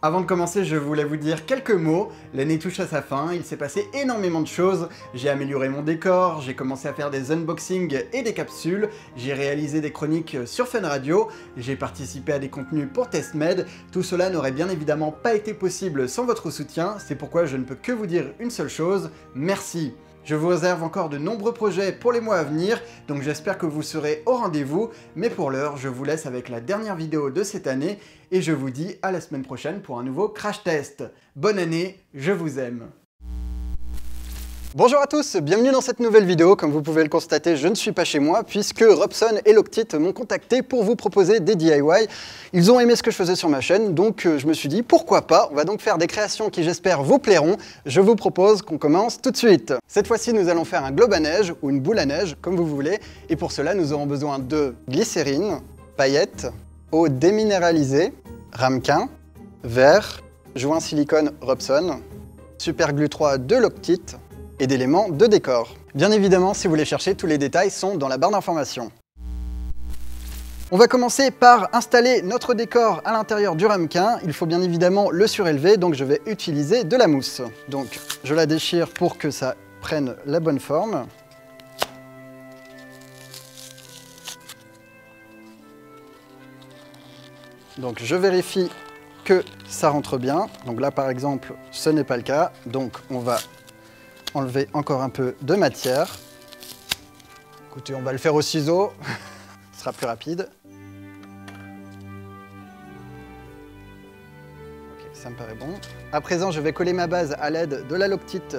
Avant de commencer, je voulais vous dire quelques mots. L'année touche à sa fin, il s'est passé énormément de choses. J'ai amélioré mon décor, j'ai commencé à faire des unboxings et des capsules, j'ai réalisé des chroniques sur Fun Radio, j'ai participé à des contenus pour TestMed. Tout cela n'aurait bien évidemment pas été possible sans votre soutien, c'est pourquoi je ne peux que vous dire une seule chose, merci. Je vous réserve encore de nombreux projets pour les mois à venir, donc j'espère que vous serez au rendez-vous, mais pour l'heure, je vous laisse avec la dernière vidéo de cette année, et je vous dis à la semaine prochaine pour un nouveau crash test. Bonne année, je vous aime. Bonjour à tous, bienvenue dans cette nouvelle vidéo. Comme vous pouvez le constater, je ne suis pas chez moi puisque Robson et Loctite m'ont contacté pour vous proposer des DIY. Ils ont aimé ce que je faisais sur ma chaîne, donc je me suis dit pourquoi pas. On va donc faire des créations qui j'espère vous plairont. Je vous propose qu'on commence tout de suite. Cette fois-ci, nous allons faire un globe à neige ou une boule à neige, comme vous voulez. Et pour cela, nous aurons besoin de glycérine, paillettes, eau déminéralisée, ramequin, verre, joint silicone Robson, Superglue 3 de Loctite, et d'éléments de décor. Bien évidemment, si vous les cherchez, tous les détails sont dans la barre d'informations. On va commencer par installer notre décor à l'intérieur du ramequin. Il faut bien évidemment le surélever, donc je vais utiliser de la mousse. Donc je la déchire pour que ça prenne la bonne forme. Donc je vérifie que ça rentre bien. Donc là par exemple, ce n'est pas le cas. Donc on va enlever encore un peu de matière. Écoutez, on va le faire au ciseau, ce sera plus rapide. Ok, ça me paraît bon. À présent, je vais coller ma base à l'aide de la Loctite.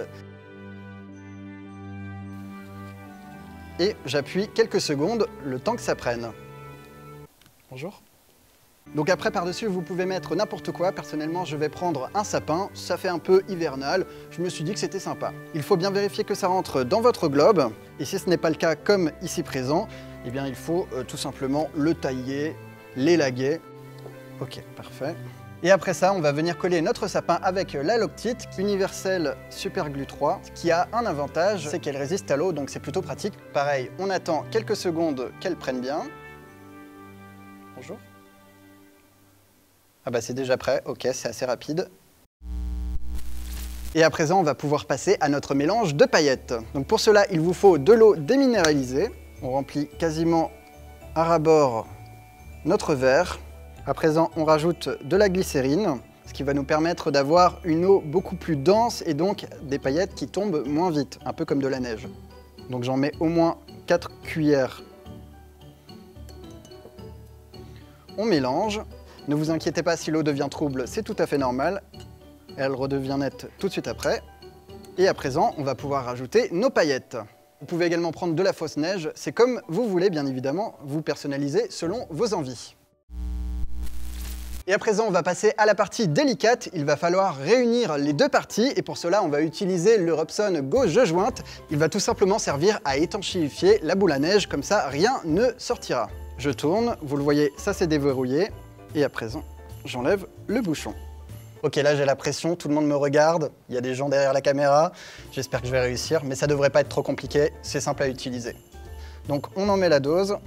Et j'appuie quelques secondes, le temps que ça prenne. Bonjour. Donc après par-dessus vous pouvez mettre n'importe quoi, personnellement je vais prendre un sapin, ça fait un peu hivernal, je me suis dit que c'était sympa. Il faut bien vérifier que ça rentre dans votre globe, et si ce n'est pas le cas comme ici présent, eh bien il faut tout simplement le tailler, l'élaguer. Ok, parfait. Et après ça, on va venir coller notre sapin avec la Loctite Universelle Superglue 3, qui a un avantage, c'est qu'elle résiste à l'eau, donc c'est plutôt pratique. Pareil, on attend quelques secondes qu'elle prenne bien. Bonjour. Ah bah c'est déjà prêt, ok, c'est assez rapide. Et à présent, on va pouvoir passer à notre mélange de paillettes. Donc pour cela, il vous faut de l'eau déminéralisée. On remplit quasiment à ras-bord notre verre. À présent, on rajoute de la glycérine, ce qui va nous permettre d'avoir une eau beaucoup plus dense et donc des paillettes qui tombent moins vite, un peu comme de la neige. Donc j'en mets au moins 4 cuillères. On mélange. Ne vous inquiétez pas si l'eau devient trouble, c'est tout à fait normal. Elle redevient nette tout de suite après. Et à présent, on va pouvoir rajouter nos paillettes. Vous pouvez également prendre de la fausse neige, c'est comme vous voulez bien évidemment, vous personnalisez selon vos envies. Et à présent, on va passer à la partie délicate. Il va falloir réunir les deux parties et pour cela, on va utiliser le Robson Go Jeu Jointe. Il va tout simplement servir à étanchéifier la boule à neige, comme ça rien ne sortira. Je tourne, vous le voyez, ça c'est déverrouillé. Et à présent, j'enlève le bouchon. Ok, là j'ai la pression, tout le monde me regarde, il y a des gens derrière la caméra. J'espère que je vais réussir, mais ça devrait pas être trop compliqué, c'est simple à utiliser. Donc on en met la dose.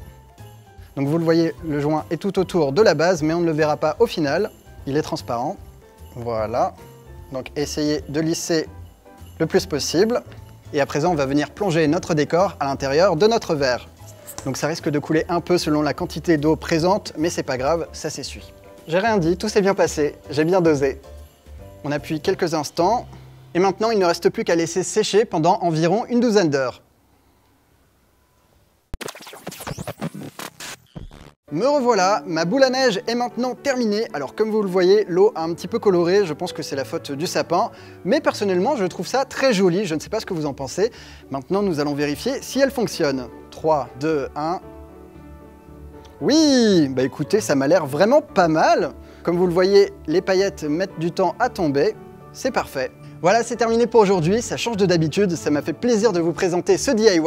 Donc vous le voyez, le joint est tout autour de la base, mais on ne le verra pas au final. Il est transparent. Voilà. Donc essayez de lisser le plus possible. Et à présent, on va venir plonger notre décor à l'intérieur de notre verre. Donc ça risque de couler un peu selon la quantité d'eau présente, mais c'est pas grave, ça s'essuie. J'ai rien dit, tout s'est bien passé, j'ai bien dosé. On appuie quelques instants, et maintenant il ne reste plus qu'à laisser sécher pendant environ une douzaine d'heures. Me revoilà, ma boule à neige est maintenant terminée. Alors comme vous le voyez, l'eau a un petit peu coloré, je pense que c'est la faute du sapin. Mais personnellement, je trouve ça très joli, je ne sais pas ce que vous en pensez. Maintenant, nous allons vérifier si elle fonctionne. 3, 2, 1... Oui, bah écoutez, ça m'a l'air vraiment pas mal. Comme vous le voyez, les paillettes mettent du temps à tomber. C'est parfait. Voilà, c'est terminé pour aujourd'hui, ça change de d'habitude, ça m'a fait plaisir de vous présenter ce DIY.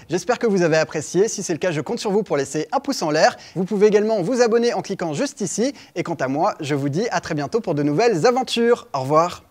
J'espère que vous avez apprécié, si c'est le cas, je compte sur vous pour laisser un pouce en l'air. Vous pouvez également vous abonner en cliquant juste ici. Et quant à moi, je vous dis à très bientôt pour de nouvelles aventures. Au revoir.